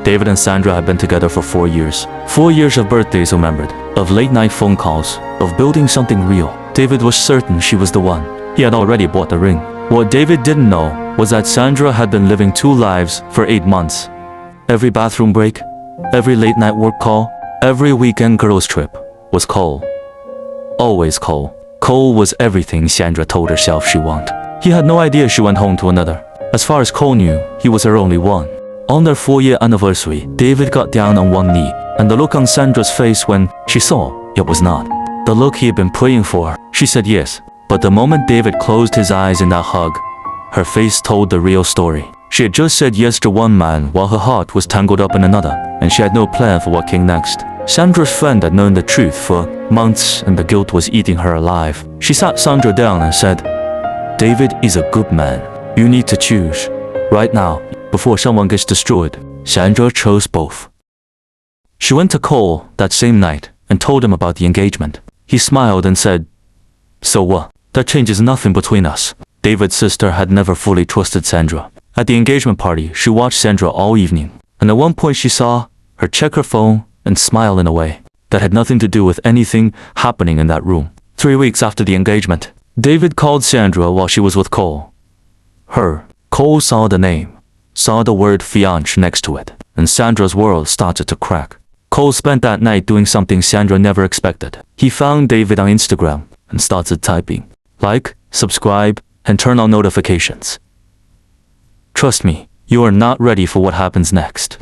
David and Sandra had been together for 4 years. 4 years of birthdays remembered, of late-night phone calls, of building something real. David was certain she was the one. He had already bought the ring. What David didn't know was that Sandra had been living 2 lives for 8 months. Every bathroom break, every late-night work call, every weekend girls trip was Cole. Always Cole. Cole was everything Sandra told herself she wanted. He had no idea she went home to another. As far as Cole knew, he was her only one. On their 4-year anniversary, David got down on one knee, and the look on Sandra's face when she saw it was not the look he had been praying for. She said yes, but the moment David closed his eyes in that hug, her face told the real story. She had just said yes to one man while her heart was tangled up in another, and she had no plan for what came next. Sandra's friend had known the truth for months, and the guilt was eating her alive. She sat Sandra down and said, "David is a good man. You need to choose. Right now, before someone gets destroyed." Sandra chose both. She went to Cole that same night and told him about the engagement. He smiled and said, "So what? That changes nothing between us." David's sister had never fully trusted Sandra. At the engagement party, she watched Sandra all evening, and at one point she saw her check her phone and smile in a way that had nothing to do with anything happening in that room. 3 weeks after the engagement, David called Sandra while she was with Cole. Cole saw the name, saw the word fiancé next to it, and Sandra's world started to crack. Cole spent that night doing something Sandra never expected. He found David on Instagram and started typing, "Like, subscribe, and turn on notifications." Trust me, you are not ready for what happens next.